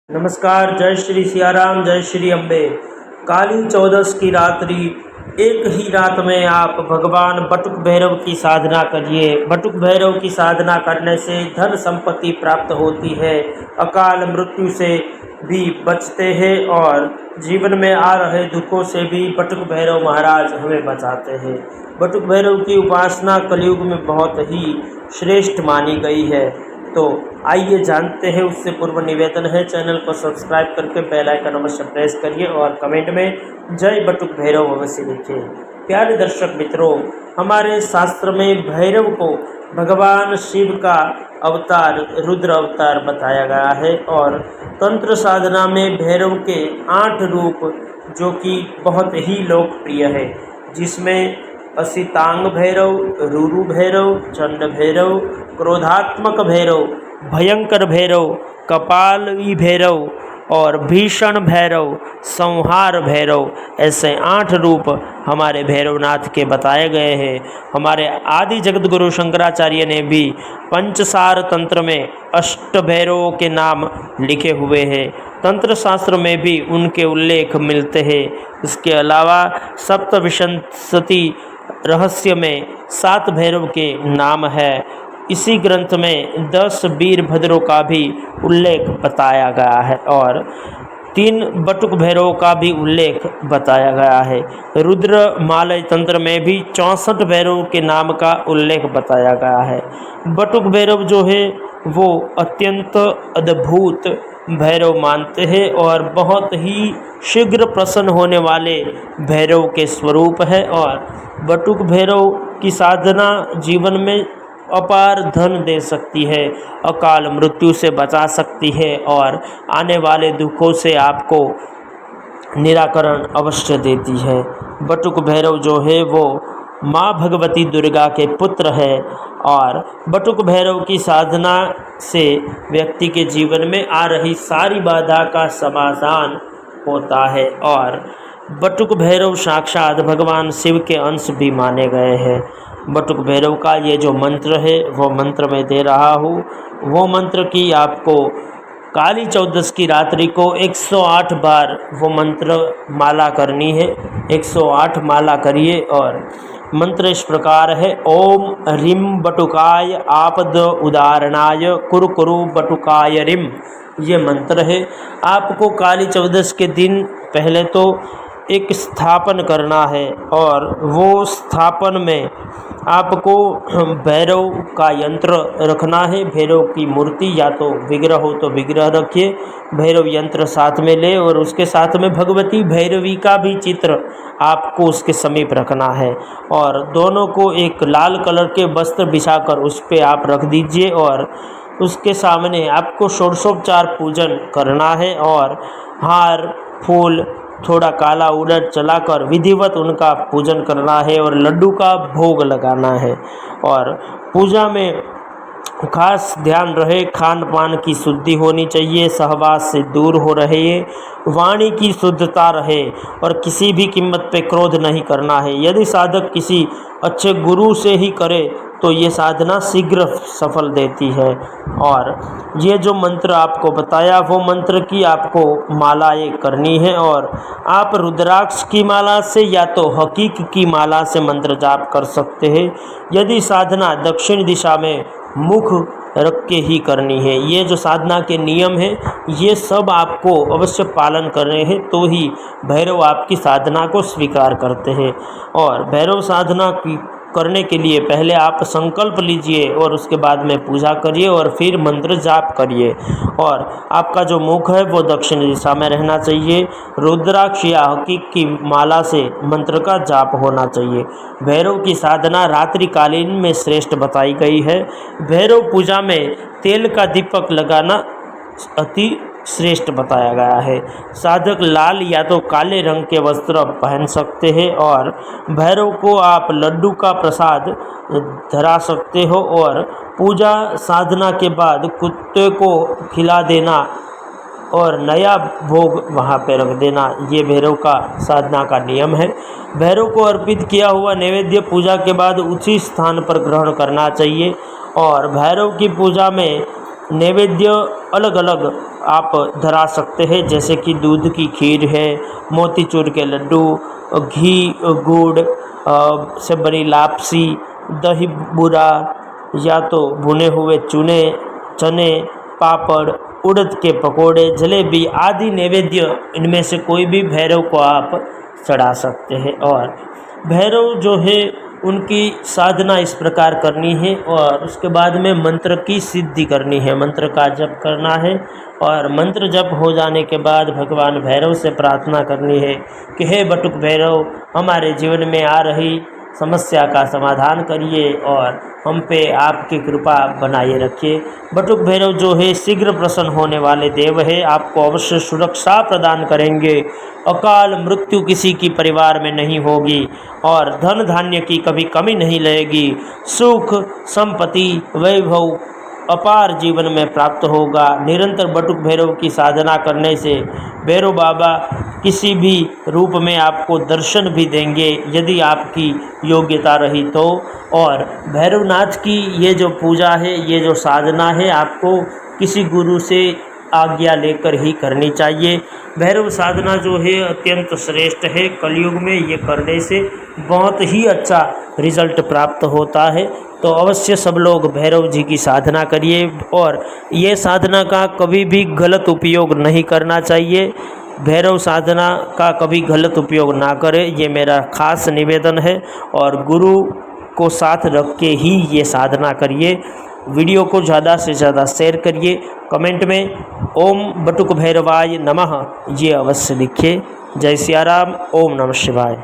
नमस्कार। जय श्री सियाराम, जय श्री अम्बे। काली चौदस की रात्रि, एक ही रात में आप भगवान बटुक भैरव की साधना करिए। बटुक भैरव की साधना करने से धन संपत्ति प्राप्त होती है, अकाल मृत्यु से भी बचते हैं और जीवन में आ रहे दुखों से भी बटुक भैरव महाराज हमें बचाते हैं। बटुक भैरव की उपासना कलयुग में बहुत ही श्रेष्ठ मानी गई है। तो आइए जानते हैं। उससे पूर्व निवेदन है, चैनल को सब्सक्राइब करके बेल आइकन अवश्य प्रेस करिए और कमेंट में जय बटुक भैरव अवश्य लिखिए। प्यारे दर्शक मित्रों, हमारे शास्त्र में भैरव को भगवान शिव का अवतार, रुद्र अवतार बताया गया है और तंत्र साधना में भैरव के 8 रूप जो कि बहुत ही लोकप्रिय है, जिसमें असितांग भैरव, रूरू भैरव, चंड भैरव, क्रोधात्मक भैरव, भयंकर भैरव, कपाली भैरव और भीषण भैरव, संहार भैरव, ऐसे 8 रूप हमारे भैरवनाथ के बताए गए हैं। हमारे आदि जगत गुरु शंकराचार्य ने भी पंचसार तंत्र में 8 भैरवों के नाम लिखे हुए हैं। तंत्र शास्त्र में भी उनके उल्लेख मिलते हैं। इसके अलावा सप्तविंशति रहस्य में 7 भैरव के नाम है। इसी ग्रंथ में 10 वीरभद्रों का भी उल्लेख बताया गया है और 3 बटुक भैरवों का भी उल्लेख बताया गया है। रुद्र मालय तंत्र में भी 64 भैरवों के नाम का उल्लेख बताया गया है। बटुक भैरव जो है वो अत्यंत अद्भुत भैरव मानते हैं और बहुत ही शीघ्र प्रसन्न होने वाले भैरव के स्वरूप है। और बटुक भैरव की साधना जीवन में अपार धन दे सकती है, अकाल मृत्यु से बचा सकती है और आने वाले दुखों से आपको निराकरण अवश्य देती है। बटुक भैरव जो है वो माँ भगवती दुर्गा के पुत्र है और बटुक भैरव की साधना से व्यक्ति के जीवन में आ रही सारी बाधा का समाधान होता है। और बटुक भैरव साक्षात भगवान शिव के अंश भी माने गए हैं। बटुक भैरव का ये जो मंत्र है वो मंत्र मैं दे रहा हूँ। वो मंत्र की आपको काली चौदस की रात्रि को 108 बार वो मंत्र माला करनी है। 108 माला करिए और मंत्र इस प्रकार है। ओम ह्रीं बटुकाय आपद उदाहरणाय कुरु कुरु बटुकाय रिम। ये मंत्र है। आपको काली चौदस के दिन पहले तो एक स्थापन करना है और वो स्थापन में आपको भैरव का यंत्र रखना है। भैरव की मूर्ति या तो विग्रह हो तो विग्रह रखिए, भैरव यंत्र साथ में ले और उसके साथ में भगवती भैरवी का भी चित्र आपको उसके समीप रखना है और दोनों को एक लाल कलर के वस्त्र बिछाकर उस पर आप रख दीजिए और उसके सामने आपको षोडशोपचार पूजन करना है और हार फूल थोड़ा काला उड़द चलाकर विधिवत उनका पूजन करना है और लड्डू का भोग लगाना है। और पूजा में खास ध्यान रहे, खान पान की शुद्धि होनी चाहिए, सहवास से दूर हो रहे, वाणी की शुद्धता रहे और किसी भी कीमत पे क्रोध नहीं करना है। यदि साधक किसी अच्छे गुरु से ही करे तो ये साधना शीघ्र सफल देती है। और ये जो मंत्र आपको बताया वो मंत्र की आपको मालाएं करनी है और आप रुद्राक्ष की माला से या तो हकीक की माला से मंत्र जाप कर सकते हैं। यदि साधना दक्षिण दिशा में मुख रख के ही करनी है। ये जो साधना के नियम हैं ये सब आपको अवश्य पालन करने हैं तो ही भैरव आपकी साधना को स्वीकार करते हैं। और भैरव साधना की करने के लिए पहले आप संकल्प लीजिए और उसके बाद में पूजा करिए और फिर मंत्र जाप करिए और आपका जो मुख है वो दक्षिण दिशा में रहना चाहिए। रुद्राक्ष या हकीक की माला से मंत्र का जाप होना चाहिए। भैरव की साधना रात्रिकालीन में श्रेष्ठ बताई गई है। भैरव पूजा में तेल का दीपक लगाना अति श्रेष्ठ बताया गया है। साधक लाल या तो काले रंग के वस्त्र पहन सकते हैं और भैरव को आप लड्डू का प्रसाद धरा सकते हो और पूजा साधना के बाद कुत्ते को खिला देना और नया भोग वहाँ पे रख देना, ये भैरव का साधना का नियम है। भैरव को अर्पित किया हुआ नैवेद्य पूजा के बाद उसी स्थान पर ग्रहण करना चाहिए और भैरव की पूजा में नैवेद्य अलग अलग आप धरा सकते हैं, जैसे कि दूध की खीर है, मोतीचूर के लड्डू, घी गुड़ से बनी लापसी, दही बूरा, या तो भुने हुए चने, पापड़, उड़द के पकोड़े, जलेबी आदि नैवेद्य इनमें से कोई भी भैरव को आप चढ़ा सकते हैं। और भैरव जो है उनकी साधना इस प्रकार करनी है, और उसके बाद में मंत्र की सिद्धि करनी है, मंत्र का जप करना है। और मंत्र जप हो जाने के बाद भगवान भैरव से प्रार्थना करनी है कि हे बटुक भैरव, हमारे जीवन में आ रही समस्या का समाधान करिए और हम पे आपकी कृपा बनाए रखिए। बटुक भैरव जो है शीघ्र प्रसन्न होने वाले देव है, आपको अवश्य सुरक्षा प्रदान करेंगे, अकाल मृत्यु किसी की परिवार में नहीं होगी और धन धान्य की कभी कमी नहीं रहेगी, सुख संपत्ति वैभव अपार जीवन में प्राप्त होगा। निरंतर बटुक भैरव की साधना करने से भैरव बाबा किसी भी रूप में आपको दर्शन भी देंगे यदि आपकी योग्यता रही तो। और भैरवनाथ की ये जो पूजा है, ये जो साधना है, आपको किसी गुरु से आज्ञा लेकर ही करनी चाहिए। भैरव साधना जो है अत्यंत श्रेष्ठ है, कलयुग में ये करने से बहुत ही अच्छा रिजल्ट प्राप्त होता है। तो अवश्य सब लोग भैरव जी की साधना करिए, और ये साधना का कभी भी गलत उपयोग नहीं करना चाहिए। भैरव साधना का कभी गलत उपयोग ना करें, ये मेरा खास निवेदन है। और गुरु को साथ रख के ही ये साधना करिए। वीडियो को ज़्यादा से ज़्यादा शेयर करिए, कमेंट में ओम बटुक भैरवाय नमः ये अवश्य लिखिए। जय सिया राम, ओम नमः शिवाय।